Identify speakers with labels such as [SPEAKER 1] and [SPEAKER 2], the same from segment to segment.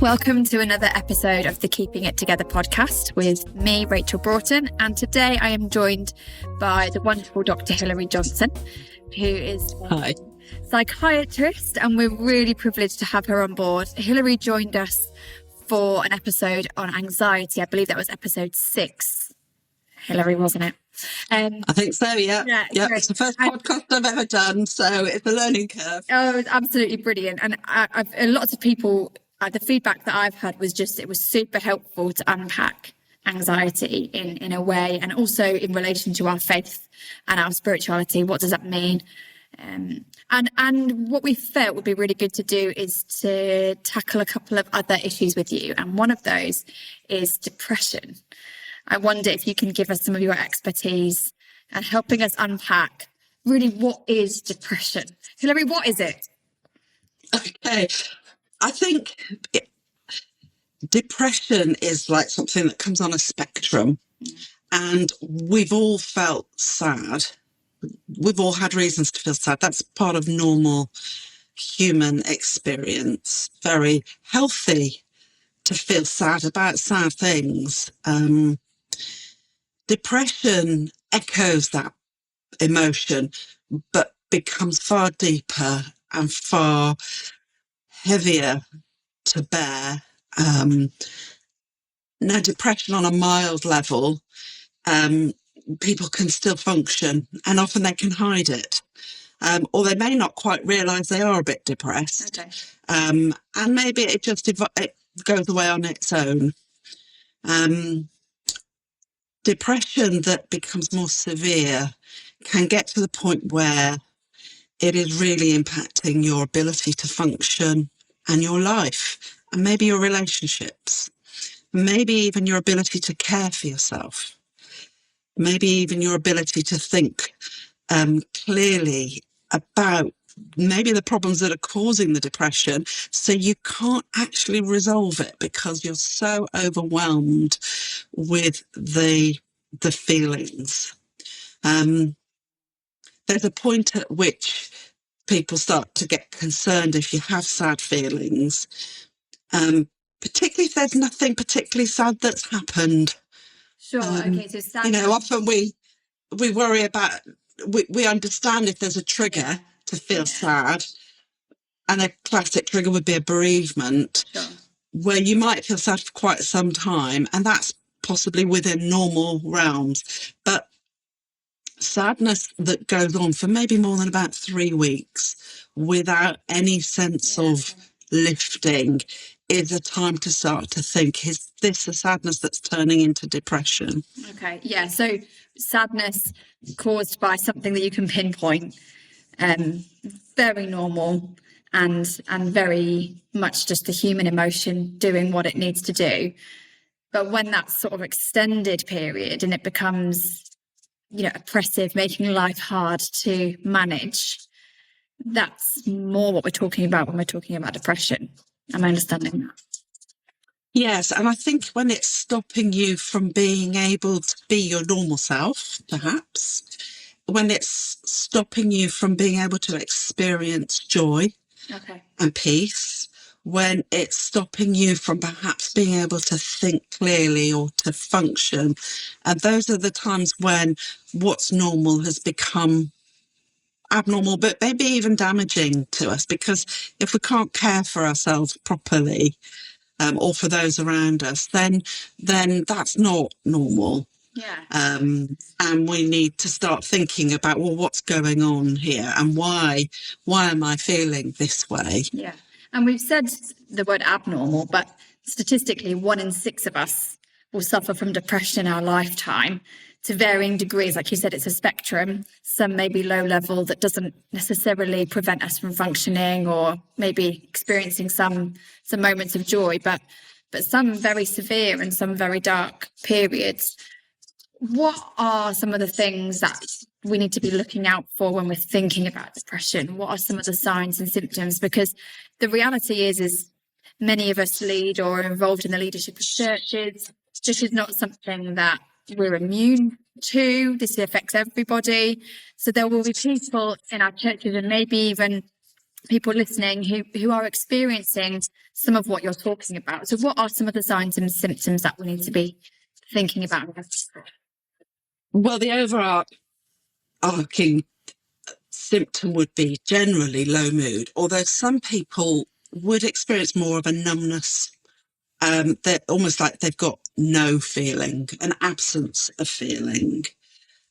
[SPEAKER 1] Welcome to another episode of the Keeping It Together podcast with me, Rachel Broughton. And today I am joined by the wonderful Dr. Hilary Johnson, who is a psychiatrist, and we're really privileged to have her on board. Hilary joined us for an episode on anxiety. I believe that was episode 6. Hilary, wasn't it?
[SPEAKER 2] I think so, yeah. It's the first podcast I've ever done, so it's a learning curve.
[SPEAKER 1] Oh, it's absolutely brilliant. And lots of people, the feedback that I've had was just, it was super helpful to unpack anxiety in a way, and also in relation to our faith and our spirituality. What does that mean? And what we felt would be really good to do is to tackle a couple of other issues with you. And one of those is depression. I wonder if you can give us some of your expertise and helping us unpack really what is depression. Hilary, what is it?
[SPEAKER 2] Okay. I think depression is like something that comes on a spectrum, and we've all felt sad. We've all had reasons to feel sad. That's part of normal human experience. Very healthy to feel sad about sad things. Depression echoes that emotion, but becomes far deeper and far heavier to bear. Now, depression on a mild level, people can still function, and often they can hide it. Or they may not quite realise they are a bit depressed.
[SPEAKER 1] Okay.
[SPEAKER 2] And maybe it just it goes away on its own. Depression that becomes more severe can get to the point where it is really impacting your ability to function and your life, and maybe your relationships, maybe even your ability to care for yourself, maybe even your ability to think clearly about maybe the problems that are causing the depression, so you can't actually resolve it because you're so overwhelmed with the feelings. There's a point at which people start to get concerned if you have sad feelings, particularly if there's nothing particularly sad that's happened.
[SPEAKER 1] Sure. Okay. So sad.
[SPEAKER 2] Often we worry about, we understand if there's a trigger to feel sad, and a classic trigger would be a bereavement, where you might feel sad for quite some time, and that's possibly within normal realms. But sadness that goes on for maybe more than about 3 weeks without any sense of lifting is a time to start to think, is this a sadness that's turning into depression?
[SPEAKER 1] Okay. Yeah. So sadness caused by something that you can pinpoint, very normal and very much just the human emotion doing what it needs to do. But when that's sort of extended period and it becomes, oppressive, making life hard to manage, that's more what we're talking about when we're talking about depression. Am I understanding that?
[SPEAKER 2] Yes, and I think when it's stopping you from being able to be your normal self, perhaps, when it's stopping you from being able to experience joy and peace, when it's stopping you from perhaps being able to think clearly or to function. And those are the times when what's normal has become abnormal, but maybe even damaging to us, because if we can't care for ourselves properly, or for those around us, then that's not normal. And we need to start thinking about, well, what's going on here, and why am I feeling this way? Yeah.
[SPEAKER 1] And we've said the word abnormal, but statistically 1 in 6 of us will suffer from depression in our lifetime to varying degrees. Like you said, it's a spectrum. Some may be low level that doesn't necessarily prevent us from functioning or maybe experiencing some moments of joy, but some very severe and some very dark periods. What are some of the things that we need to be looking out for when we're thinking about depression? What are some of the signs and symptoms? Because the reality is many of us lead or are involved in the leadership of churches. This is not something that we're immune to. This affects everybody. So there will be people in our churches and maybe even people listening who are experiencing some of what you're talking about. So what are some of the signs and symptoms that we need to be thinking about?
[SPEAKER 2] Well, the overarching symptom would be generally low mood, although some people would experience more of a numbness. They're almost like they've got no feeling, an absence of feeling.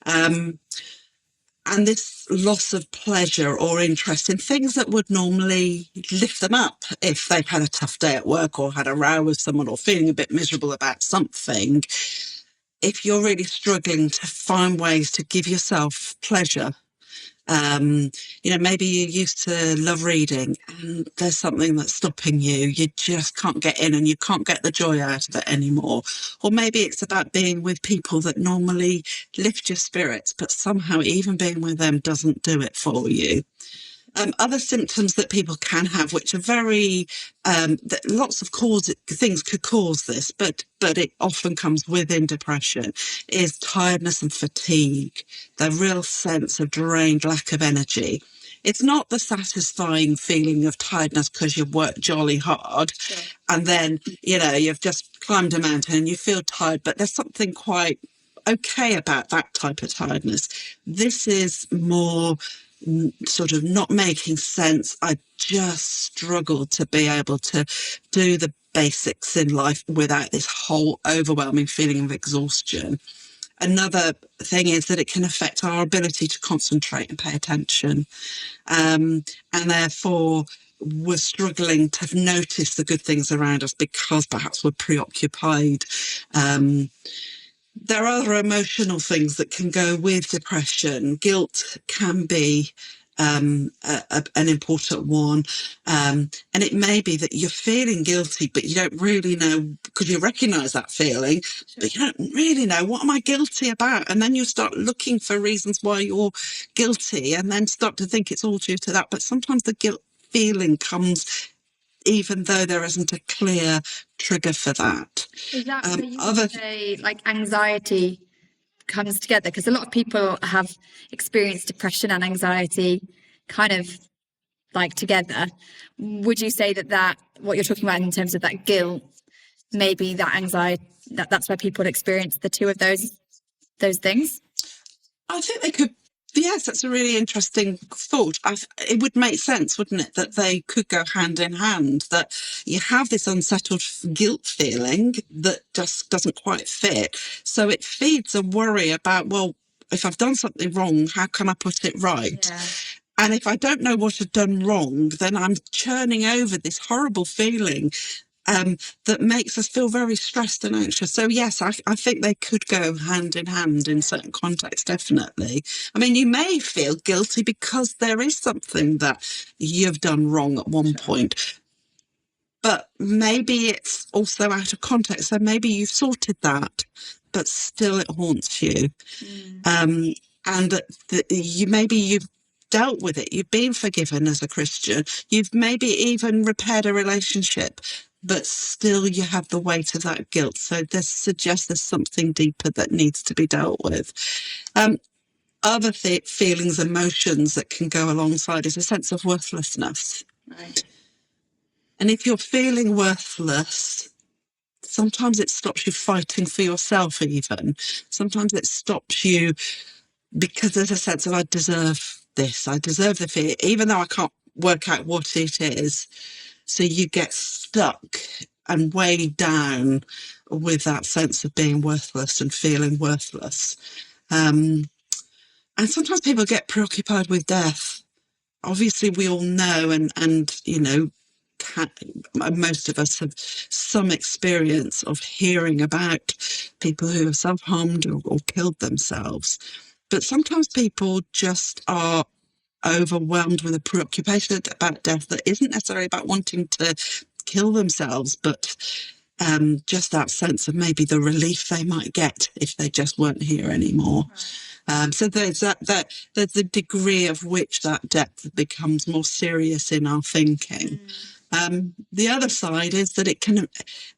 [SPEAKER 2] And this loss of pleasure or interest in things that would normally lift them up if they've had a tough day at work or had a row with someone or feeling a bit miserable about something. If you're really struggling to find ways to give yourself pleasure, maybe you used to love reading and there's something that's stopping you. You just can't get in and you can't get the joy out of it anymore. Or maybe it's about being with people that normally lift your spirits, but somehow even being with them doesn't do it for you. Other symptoms that people can have, which are very, that lots of things could cause this, but it often comes within depression, is tiredness and fatigue, the real sense of drained, lack of energy. It's not the satisfying feeling of tiredness because you've worked jolly hard and then, you've just climbed a mountain and you feel tired, but there's something quite okay about that type of tiredness. This is more sort of not making sense. I just struggle to be able to do the basics in life without this whole overwhelming feeling of exhaustion. Another thing is that it can affect our ability to concentrate and pay attention. And therefore, we're struggling to notice the good things around us because perhaps we're preoccupied. There are other emotional things that can go with depression. Guilt can be an important one. And it may be that you're feeling guilty, but you don't really know, because you recognise that feeling, but you don't really know, what am I guilty about? And then you start looking for reasons why you're guilty and then start to think it's all due to that. But sometimes the guilt feeling comes even though there isn't a clear trigger for that.
[SPEAKER 1] Is that where you would say like anxiety comes together? Because a lot of people have experienced depression and anxiety kind of like together. Would you say that what you're talking about in terms of that guilt, maybe that anxiety, that's where people experience the two of those things?
[SPEAKER 2] I think they could. Yes, that's a really interesting thought. It would make sense, wouldn't it, that they could go hand in hand, that you have this unsettled guilt feeling that just doesn't quite fit. So it feeds a worry about, well, if I've done something wrong, how can I put it right?
[SPEAKER 1] Yeah.
[SPEAKER 2] And if I don't know what I've done wrong, then I'm churning over this horrible feeling that makes us feel very stressed and anxious. So yes, I think they could go hand in hand in certain contexts, definitely. I mean, you may feel guilty because there is something that you've done wrong at one point, but maybe it's also out of context. So maybe you've sorted that, but still it haunts you. And you've dealt with it. You've been forgiven as a Christian. You've maybe even repaired a relationship, but still you have the weight of that guilt. So this suggests there's something deeper that needs to be dealt with. Other feelings, emotions that can go alongside is a sense of worthlessness.
[SPEAKER 1] Right.
[SPEAKER 2] And if you're feeling worthless, sometimes it stops you fighting for yourself even. Sometimes it stops you because there's a sense of I deserve this, I deserve the fear, even though I can't work out what it is. So you get stuck and weighed down with that sense of being worthless and feeling worthless. And sometimes people get preoccupied with death. Obviously, we all know, and most of us have some experience of hearing about people who have self-harmed or killed themselves. But sometimes people just are overwhelmed with a preoccupation about death that isn't necessarily about wanting to kill themselves, but just that sense of maybe the relief they might get if they just weren't here anymore. So there's there's the degree of which that depth becomes more serious in our thinking. The other side is that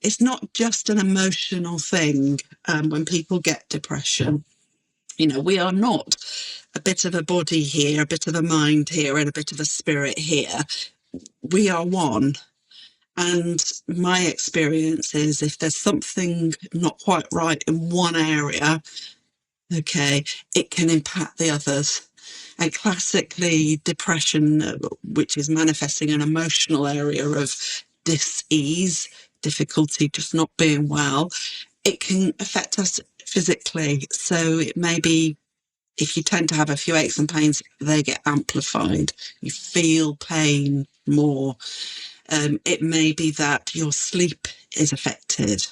[SPEAKER 2] it's not just an emotional thing when people get depression. We are not a bit of a body here, a bit of a mind here, and a bit of a spirit here. we are one. And my experience is if there's something not quite right in one area, okay, it can impact the others. And classically, depression, which is manifesting an emotional area of dis-ease, difficulty, just not being well, it can affect us physically. So it may be if you tend to have a few aches and pains, they get amplified. You feel pain more. It may be that your sleep is affected.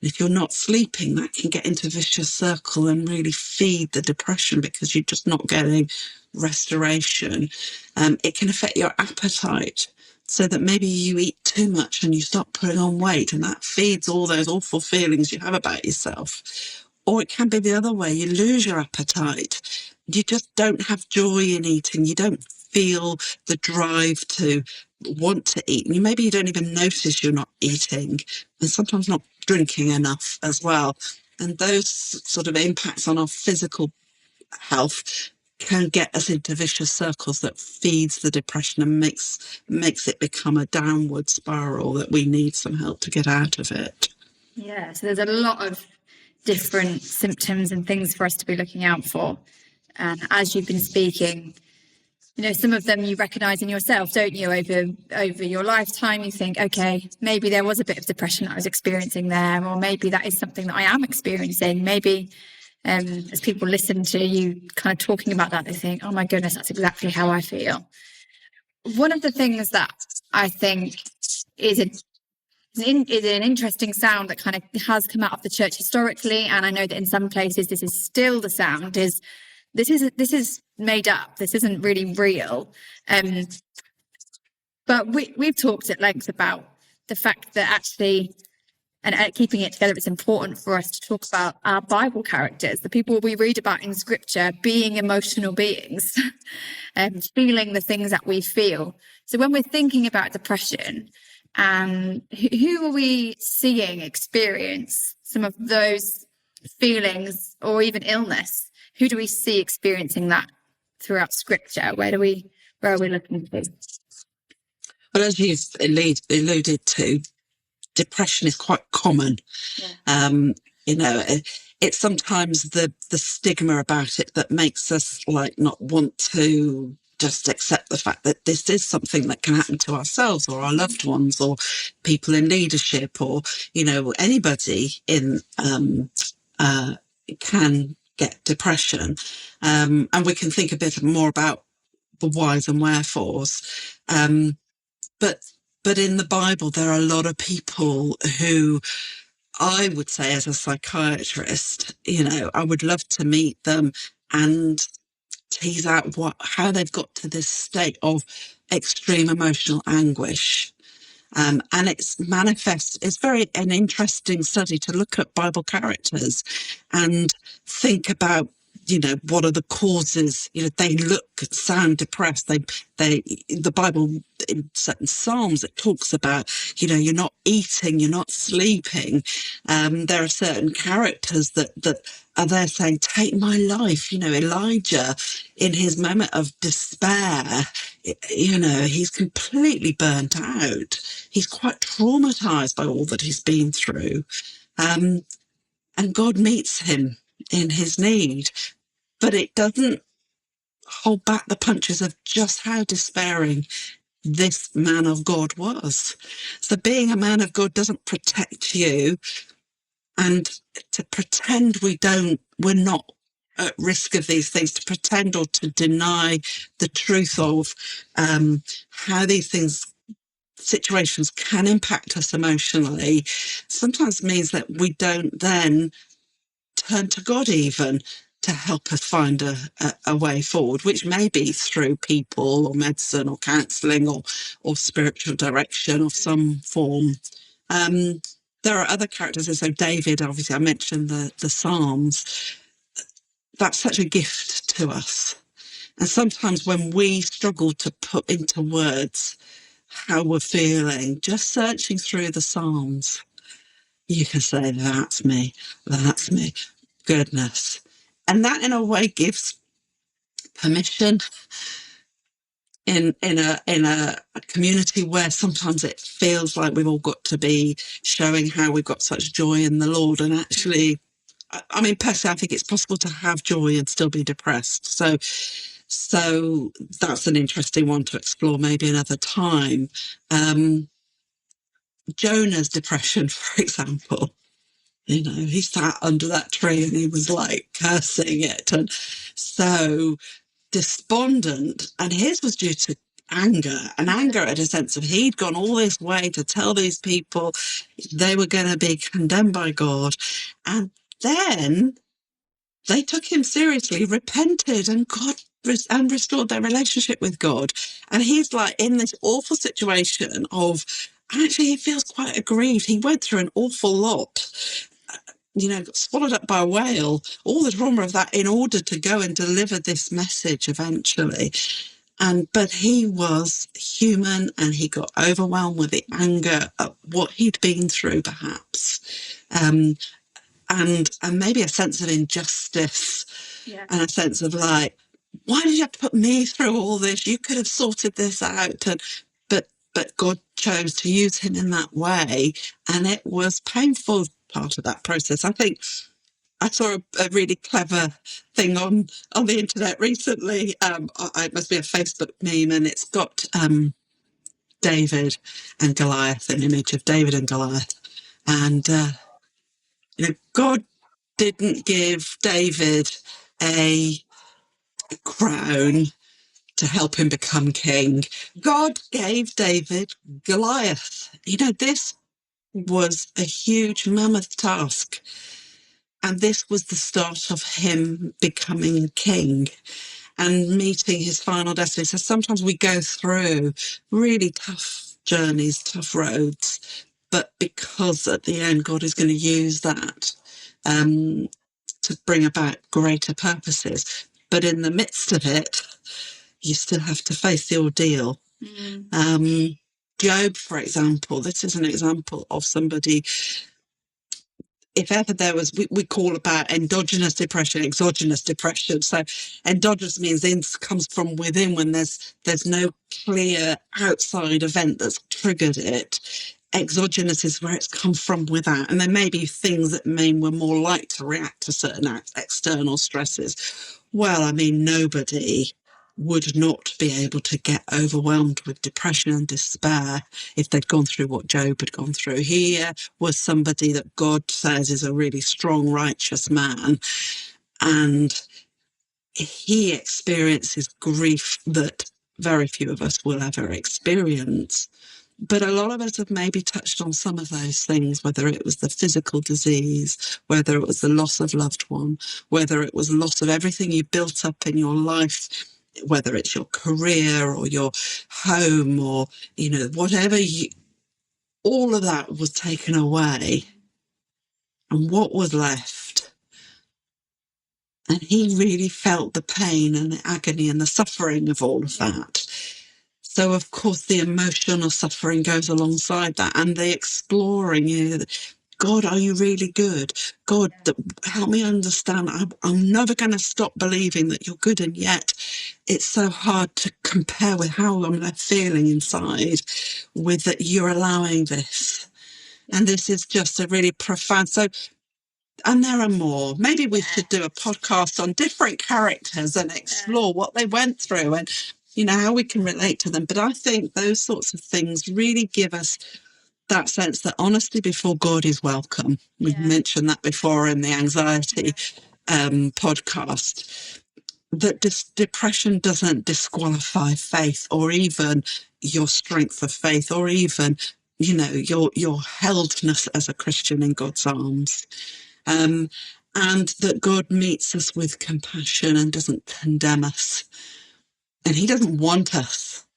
[SPEAKER 2] If you're not sleeping, that can get into a vicious circle and really feed the depression because you're just not getting restoration. It can affect your appetite so that maybe you eat too much and you start putting on weight, and that feeds all those awful feelings you have about yourself. Or it can be the other way. You lose your appetite. You just don't have joy in eating. You don't feel the drive to want to eat. And maybe you don't even notice you're not eating, and sometimes not drinking enough as well. And those sort of impacts on our physical health can get us into vicious circles that feeds the depression and makes it become a downward spiral that we need some help to get out of it.
[SPEAKER 1] Yeah, so there's a lot of different symptoms and things for us to be looking out for. And as you've been speaking, you know, some of them you recognise in yourself, don't you? Over your lifetime, you think, okay, maybe there was a bit of depression I was experiencing there, or maybe that is something that I am experiencing. Maybe as people listen to you kind of talking about that, they think, oh my goodness, that's exactly how I feel. One of the things that I think is an interesting sound that kind of has come out of the church historically, and I know that in some places this is still the sound, is this is made up. This isn't really real. But we've talked at length about the fact that actually, and keeping it together, it's important for us to talk about our Bible characters, the people we read about in Scripture, being emotional beings and feeling the things that we feel. So when we're thinking about depression, who are we seeing experience some of those feelings or even illness? Who do we see experiencing that throughout Scripture? Where are we looking to?
[SPEAKER 2] Well, as you've alluded to, depression is quite common.
[SPEAKER 1] Yeah.
[SPEAKER 2] You know, it's sometimes the stigma about it that makes us like not want to just accept the fact that this is something that can happen to ourselves or our loved ones or people in leadership or, you know, anybody in can get depression. And we can think a bit more about the whys and wherefores. But in the Bible, there are a lot of people who I would say, as a psychiatrist, you know, I would love to meet them and tease out how they've got to this state of extreme emotional anguish. And it's very an interesting study to look at Bible characters and think about, you know, what are the causes? You know, they sound depressed. The Bible in certain Psalms, it talks about, you know, you're not eating, you're not sleeping. There are certain characters that are there saying, take my life. You know, Elijah, in his moment of despair, you know, he's completely burnt out. He's quite traumatized by all that he's been through. And God meets him in his need. But it doesn't hold back the punches of just how despairing this man of God was. So being a man of God doesn't protect you, and to pretend we're not at risk of these things, to pretend or to deny the truth of how these situations can impact us emotionally, sometimes means that we don't then turn to God even to help us find a way forward, which may be through people or medicine or counselling or spiritual direction of some form. There are other characters, so David, obviously I mentioned the Psalms. That's such a gift to us. And sometimes when we struggle to put into words how we're feeling, just searching through the Psalms, you can say, that's me, goodness. And that in a way gives permission in a community where sometimes it feels like we've all got to be showing how we've got such joy in the Lord. And actually, I mean, personally, I think it's possible to have joy and still be depressed. So that's an interesting one to explore maybe another time. Jonah's depression, for example, he sat under that tree and he was like cursing it and so despondent. And his was due to anger, and anger at a sense of he'd gone all this way to tell these people they were going to be condemned by God. And then they took him seriously, repented, and and restored their relationship with God. And he's like in this awful situation of actually he feels quite aggrieved. He went through an awful lot, got swallowed up by a whale, all the trauma of that in order to go and deliver this message eventually. But he was human and he got overwhelmed with the anger at what he'd been through, perhaps. And maybe a sense of injustice, and a sense of like, why did you have to put me through all this? You could have sorted this out. But God chose to use him in that way, and it was painful part of that process. I think I saw a really clever thing on the internet recently. It must be a Facebook meme, and it's got David and Goliath, an image of David and Goliath, and God didn't give David a crown to help him become king. God gave David Goliath. This was a huge mammoth task. And this was the start of him becoming king and meeting his final destiny. So sometimes we go through really tough journeys, tough roads, but because at the end God is going to use that to bring about greater purposes. But in the midst of it, you still have to face the ordeal. Job, for example, this is an example of somebody, if ever there was, we call about endogenous depression, exogenous depression. So endogenous means it comes from within when there's no clear outside event that's triggered it. Exogenous is where it's come from without. And there may be things that mean we're more likely to react to certain external stresses. Well, I mean, nobody would not be able to get overwhelmed with depression and despair if they'd gone through what Job had gone through. He was somebody that God says is a really strong, righteous man, and he experiences grief that very few of us will ever experience. But a lot of us have maybe touched on some of those things, whether it was the physical disease, whether it was the loss of loved one, whether it was loss of everything you built up in your life, whether it's your career or your home or, whatever all of that was taken away. And what was left? And he really felt the pain and the agony and the suffering of all of that. So, of course, the emotional suffering goes alongside that, and the exploring, God, are you really good? God, help me understand. I'm never going to stop believing that you're good, and yet it's so hard to compare with how I'm feeling inside with that you're allowing this. And this is just a really profound. So, and there are more. Maybe we should do a podcast on different characters and explore what they went through and, how we can relate to them. But I think those sorts of things really give us that sense that honesty before God is welcome. We've mentioned that before in the anxiety podcast, that depression doesn't disqualify faith or even your strength of faith or even, your heldness as a Christian in God's arms. And that God meets us with compassion and doesn't condemn us. And he doesn't want us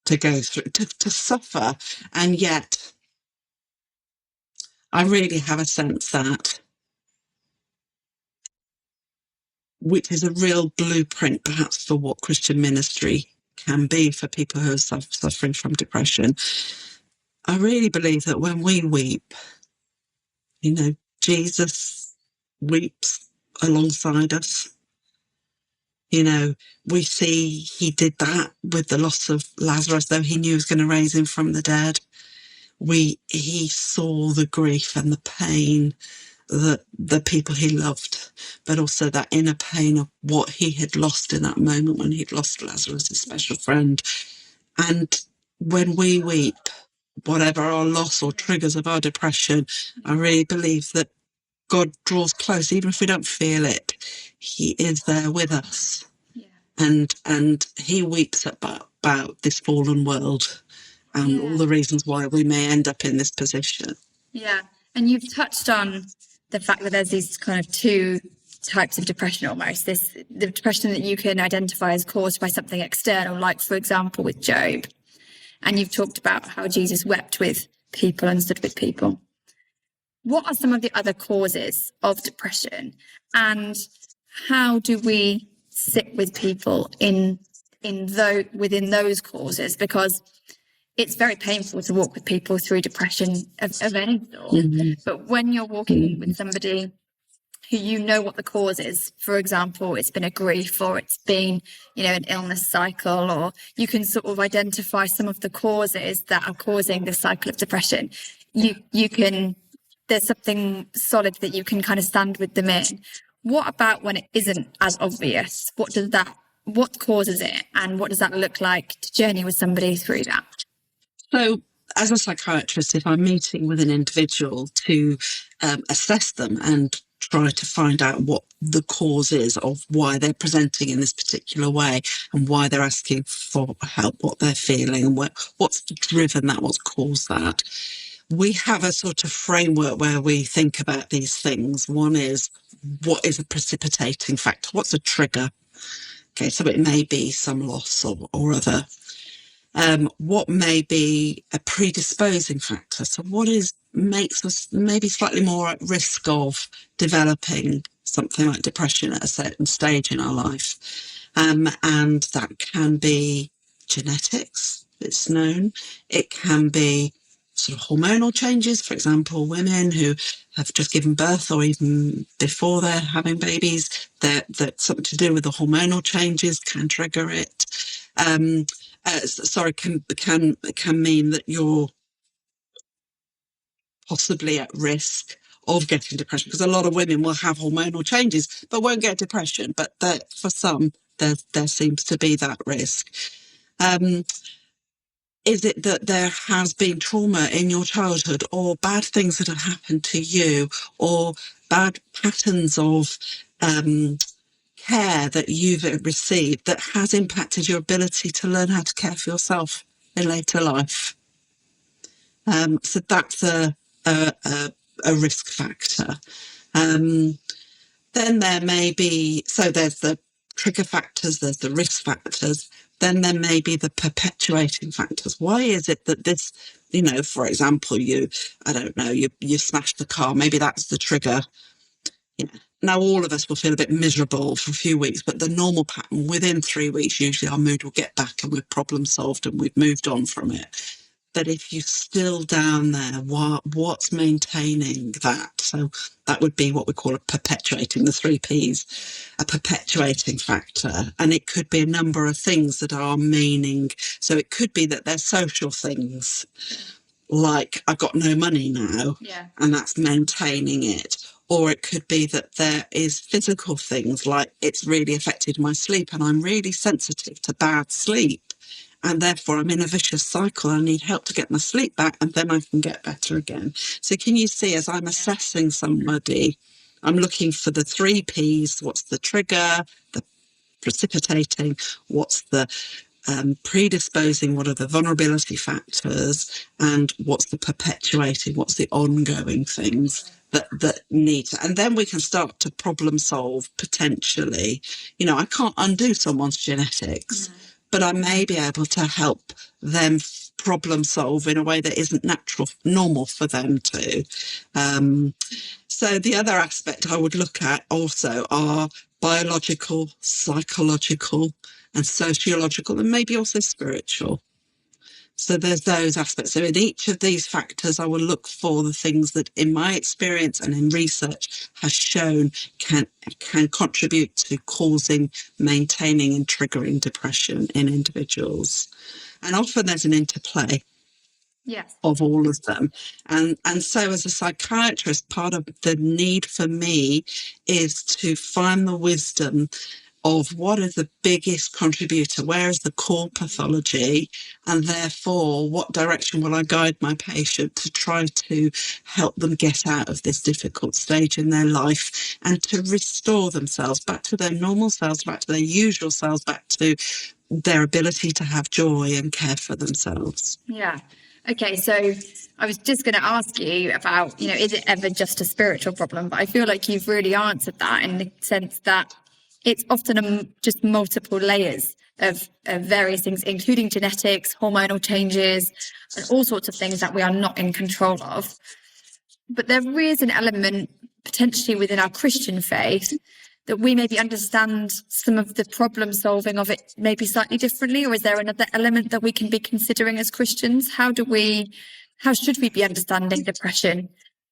[SPEAKER 2] to go through, to suffer. And yet, I really have a sense that, which is a real blueprint perhaps for what Christian ministry can be for people who are suffering from depression. I really believe that when we weep, Jesus weeps alongside us. You know, we see he did that with the loss of Lazarus, though he knew he was going to raise him from the dead. He saw the grief and the pain that the people he loved, but also that inner pain of what he had lost in that moment when he'd lost Lazarus, his special friend. And when we weep, whatever our loss or triggers of our depression, I really believe that God draws close, even if we don't feel it. He is there with us, and he weeps about this fallen world and all the reasons why we may end up in this position.
[SPEAKER 1] Yeah, and you've touched on the fact that there's these kind of two types of depression almost. The depression that you can identify as caused by something external, like for example with Job. And you've talked about how Jesus wept with people and stood with people. What are some of the other causes of depression, and how do we sit with people within those causes? Because it's very painful to walk with people through depression of any sort. Mm-hmm. But when you're walking with somebody who you know what the cause is, for example, it's been a grief or it's been, an illness cycle, or you can sort of identify some of the causes that are causing the cycle of depression. There's something solid that you can kind of stand with them in. What about when it isn't as obvious? What causes it, and what does that look like to journey with somebody through that?
[SPEAKER 2] So, as a psychiatrist, if I'm meeting with an individual to assess them and try to find out what the cause is of why they're presenting in this particular way and why they're asking for help, what they're feeling, and what's driven that, what's caused that, we have a sort of framework where we think about these things. One is, what is a precipitating factor? What's a trigger? Okay, so it may be some loss or other. What may be a predisposing factor? So what makes us maybe slightly more at risk of developing something like depression at a certain stage in our life? And that can be genetics, it's known. It can be sort of hormonal changes. For example, women who have just given birth or even before they're having babies, that something to do with the hormonal changes can trigger it. Can mean that you're possibly at risk of getting depression, because a lot of women will have hormonal changes but won't get depression, but for some there seems to be that risk. Is it that there has been trauma in your childhood, or bad things that have happened to you, or bad patterns of care that you've received that has impacted your ability to learn how to care for yourself in later life? So that's a risk factor. Then there may be, so there's the trigger factors, there's the risk factors, then there may be the perpetuating factors. Why is it that this, for example, you smashed the car, maybe that's the trigger. Now, all of us will feel a bit miserable for a few weeks, but the normal pattern, within 3 weeks, usually our mood will get back and we've problem solved and we've moved on from it. But if you're still down there, what's maintaining that? So that would be what we call a perpetuating, the 3 Ps, a perpetuating factor. And it could be a number of things that are meaning. So it could be that they're social things, like I've got no money now, and that's maintaining it. Or it could be that there is physical things, like it's really affected my sleep and I'm really sensitive to bad sleep. And therefore, I'm in a vicious cycle. I need help to get my sleep back, and then I can get better again. So can you see, as I'm assessing somebody, I'm looking for the 3 Ps. What's the trigger, the precipitating, what's the predisposing, what are the vulnerability factors, and what's the perpetuating, what's the ongoing things that need to, and then we can start to problem solve potentially. I can't undo someone's genetics. No. But I may be able to help them problem solve in a way that isn't normal for them to. So the other aspect I would look at also are biological, psychological, and sociological, and maybe also spiritual. So there's those aspects. So in each of these factors, I will look for the things that in my experience and in research has shown can contribute to causing, maintaining and triggering depression in individuals. And often there's an interplay
[SPEAKER 1] Yes.
[SPEAKER 2] of all of them. And so as a psychiatrist, part of the need for me is to find the wisdom of what is the biggest contributor, where is the core pathology, and therefore what direction will I guide my patient to try to help them get out of this difficult stage in their life and to restore themselves back to their normal selves, back to their usual selves, back to their ability to have joy and care for themselves.
[SPEAKER 1] Yeah. Okay, so I was just going to ask you about, is it ever just a spiritual problem? But I feel like you've really answered that in the sense that it's often just multiple layers of various things, including genetics, hormonal changes, and all sorts of things that we are not in control of. But there is an element potentially within our Christian faith that we maybe understand some of the problem solving of it maybe slightly differently, or is there another element that we can be considering as Christians? How should we be understanding depression,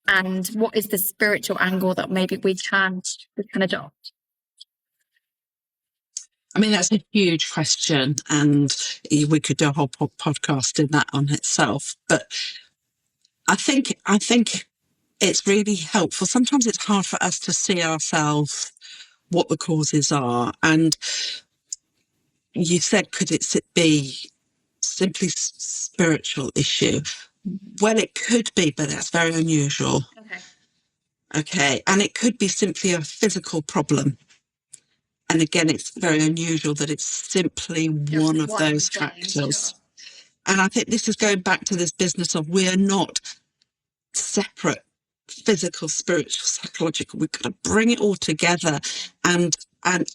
[SPEAKER 1] and what is the spiritual angle that maybe we can adopt?
[SPEAKER 2] I mean, that's a huge question, and we could do a whole podcast in that on itself. But I think it's really helpful. Sometimes it's hard for us to see ourselves what the causes are. And you said, could it be simply spiritual issue? Well, it could be, but that's very unusual. Okay. And it could be simply a physical problem. And again, it's very unusual that it's simply one of those factors. Sure. And I think this is going back to this business of we are not separate, physical, spiritual, psychological. We've got to bring it all together and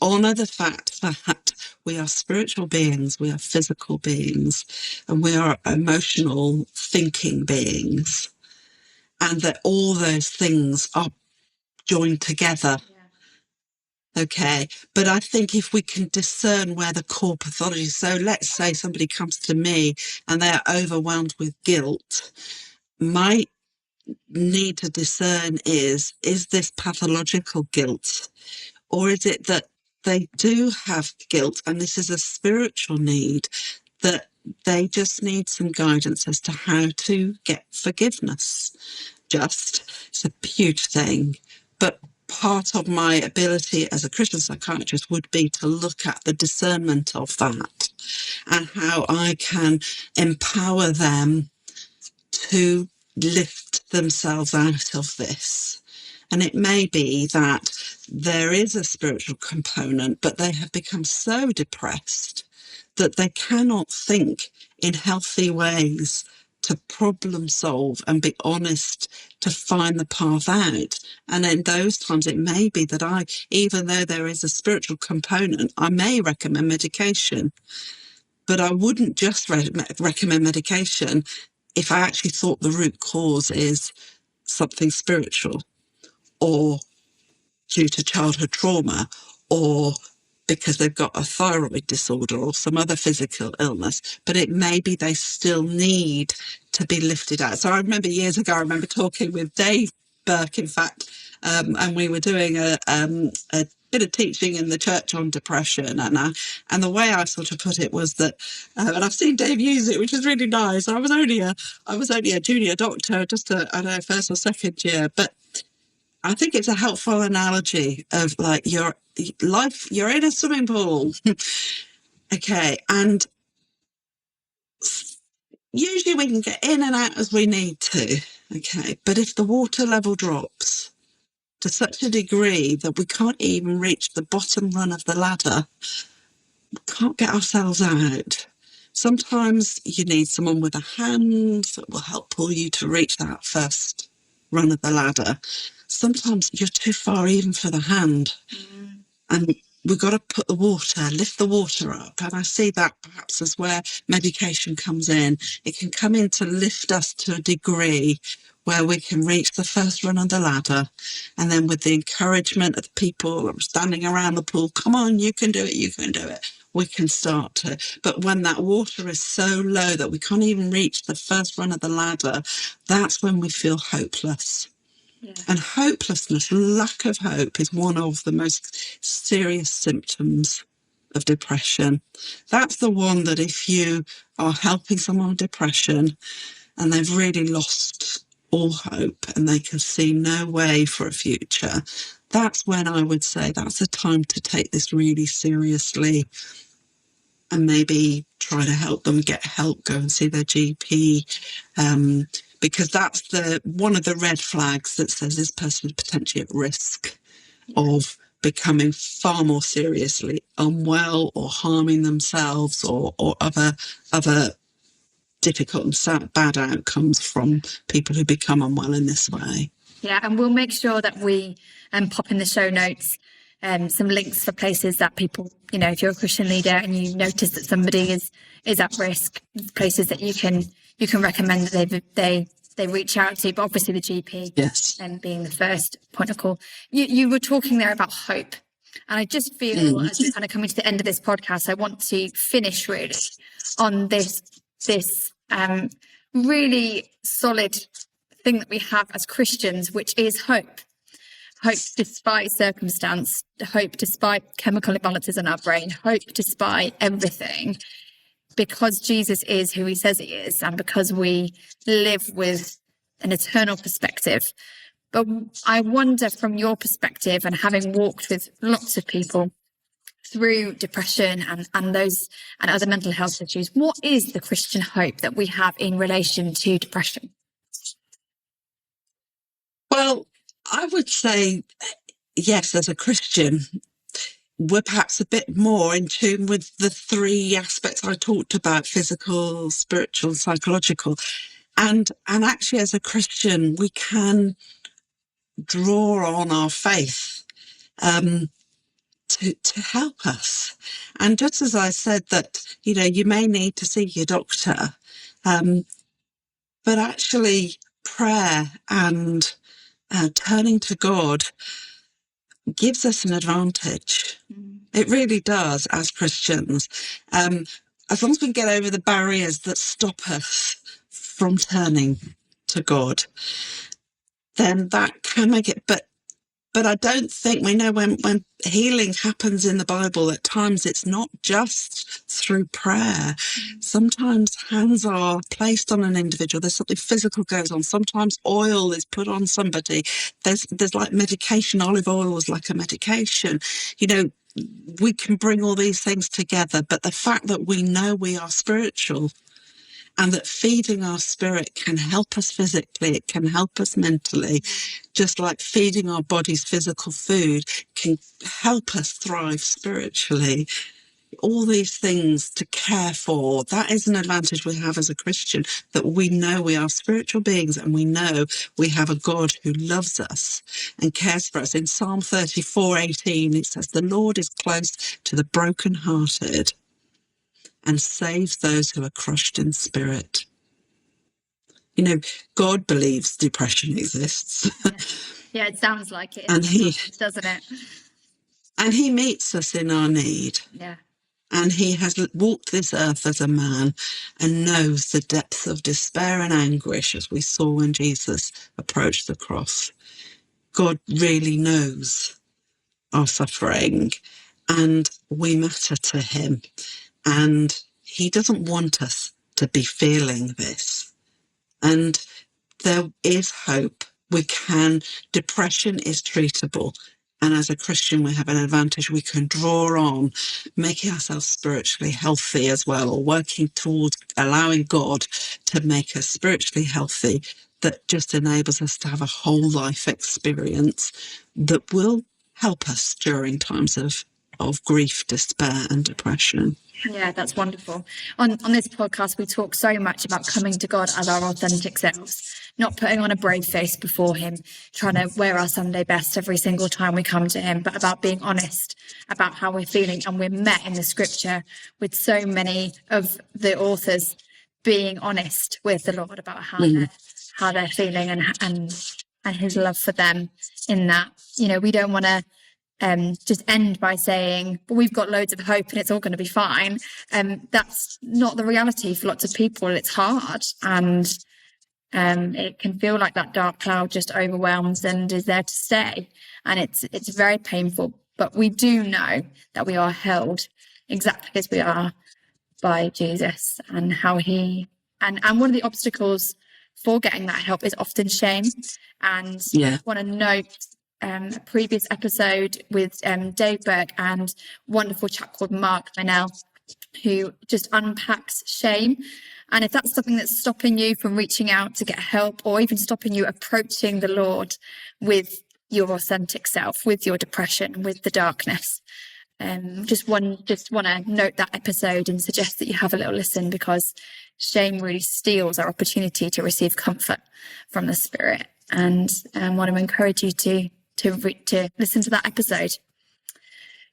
[SPEAKER 2] honour the fact that we are spiritual beings, we are physical beings, and we are emotional, thinking beings, and that all those things are joined together. Okay, but I think if we can discern where the core pathology is, so let's say somebody comes to me and they are overwhelmed with guilt, my need to discern is this pathological guilt, or is it that they do have guilt and this is a spiritual need, that they just need some guidance as to how to get forgiveness? It's a huge thing. But part of my ability as a Christian psychiatrist would be to look at the discernment of that and how I can empower them to lift themselves out of this. And it may be that there is a spiritual component, but they have become so depressed that they cannot think in healthy ways to problem solve and be honest to find the path out. And in those times, it may be that even though there is a spiritual component, I may recommend medication, but I wouldn't just recommend medication if I actually thought the root cause is something spiritual, or due to childhood trauma, or because they've got a thyroid disorder or some other physical illness, but it may be they still need to be lifted out. So I remember years ago, talking with Dave Burke, in fact, and we were doing a bit of teaching in the church on depression, and the way I sort of put it was that, and I've seen Dave use it, which is really nice. I was only a junior doctor, just first or second year, but I think it's a helpful analogy of like your life, you're in a swimming pool. Okay. And usually we can get in and out as we need to. Okay. But if the water level drops to such a degree that we can't even reach the bottom run of the ladder, we can't get ourselves out. Sometimes you need someone with a hand that will help pull you to reach that first run of the ladder. Sometimes you're too far even for the hand. And we've got to lift the water up. And I see that perhaps as where medication comes in. It can come in to lift us to a degree where we can reach the first run of the ladder. And then with the encouragement of the people standing around the pool, come on, you can do it, we can start to. But when that water is so low that we can't even reach the first rung of the ladder, that's when we feel hopeless.
[SPEAKER 1] Yeah.
[SPEAKER 2] And hopelessness, lack of hope, is one of the most serious symptoms of depression. That's the one that if you are helping someone with depression and they've really lost all hope and they can see no way for a future, that's when I would say that's the time to take this really seriously and maybe try to help them get help, go and see their GP, because that's one of the red flags that says this person is potentially at risk of becoming far more seriously unwell or harming themselves or other difficult and sad, bad outcomes from people who become unwell in this way.
[SPEAKER 1] Yeah, and we'll make sure that we pop in the show notes some links for places that people, if you're a Christian leader and you notice that somebody is at risk, places that you can recommend that they reach out to, but obviously the GP,
[SPEAKER 2] yes,
[SPEAKER 1] being the first point of call. You were talking there about hope, and I just feel as we're kind of coming to the end of this podcast, I want to finish really on this really solid thing that we have as Christians, which is hope. Hope despite circumstance, hope despite chemical imbalances in our brain, hope despite everything, because Jesus is who he says he is, and because we live with an eternal perspective. But I wonder, from your perspective, and having walked with lots of people through depression and those and other mental health issues, what is the Christian hope that we have in relation to depression?
[SPEAKER 2] Well, I would say, yes, as a Christian, we're perhaps a bit more in tune with the three aspects I talked about: physical, spiritual, psychological. And actually, as a Christian, we can draw on our faith to help us. And just as I said that, you may need to see your doctor, but actually prayer and turning to God gives us an advantage. It really does, as Christians. As long as we can get over the barriers that stop us from turning to God, then that can make it. But I don't think we know when healing happens in the Bible, at times it's not just through prayer. Sometimes hands are placed on an individual. There's something physical goes on. Sometimes oil is put on somebody. There's like medication. Olive oil was like a medication. We can bring all these things together. But the fact that we know we are spiritual, and that feeding our spirit can help us physically, it can help us mentally, just like feeding our body's physical food can help us thrive spiritually. All these things to care for, that is an advantage we have as a Christian, that we know we are spiritual beings and we know we have a God who loves us and cares for us. In Psalm 34:18, it says, "The Lord is close to the brokenhearted and saves those who are crushed in spirit." God believes depression exists.
[SPEAKER 1] Yeah, it sounds like it,
[SPEAKER 2] and
[SPEAKER 1] doesn't it?
[SPEAKER 2] And he meets us in our need.
[SPEAKER 1] Yeah.
[SPEAKER 2] And he has walked this earth as a man and knows the depth of despair and anguish, as we saw when Jesus approached the cross. God really knows our suffering, and we matter to him. And he doesn't want us to be feeling this. And there is hope. Depression is treatable. And as a Christian, we have an advantage. We can draw on making ourselves spiritually healthy as well, or working towards allowing God to make us spiritually healthy. That just enables us to have a whole life experience that will help us during times of grief, despair, and depression.
[SPEAKER 1] Yeah, that's wonderful. On this podcast, we talk so much about coming to God as our authentic selves, not putting on a brave face before him, trying to wear our Sunday best every single time we come to him, but about being honest about how we're feeling. And we're met in the scripture with so many of the authors being honest with the Lord about how they're feeling and his love for them in that. We don't want to just end by saying, but we've got loads of hope and it's all going to be fine. That's not the reality for lots of people. It's hard, and it can feel like that dark cloud just overwhelms and is there to stay. And it's very painful, but we do know that we are held exactly as we are by Jesus, and how he, and one of the obstacles for getting that help is often shame. And I want to note a previous episode with Dave Burke and wonderful chap called Mark Manell, who just unpacks shame. And if that's something that's stopping you from reaching out to get help, or even stopping you approaching the Lord with your authentic self, with your depression, with the darkness, just want to note that episode and suggest that you have a little listen, because shame really steals our opportunity to receive comfort from the Spirit. And I want to encourage you to listen to that episode.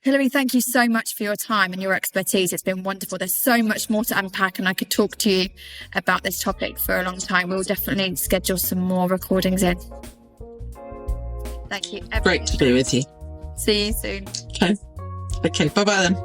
[SPEAKER 1] Hilary, thank you so much for your time and your expertise. It's been wonderful. There's so much more to unpack, and I could talk to you about this topic for a long time. We'll definitely schedule some more recordings in. Thank you.
[SPEAKER 2] Great to be with you.
[SPEAKER 1] See you soon.
[SPEAKER 2] Okay. Bye-bye then.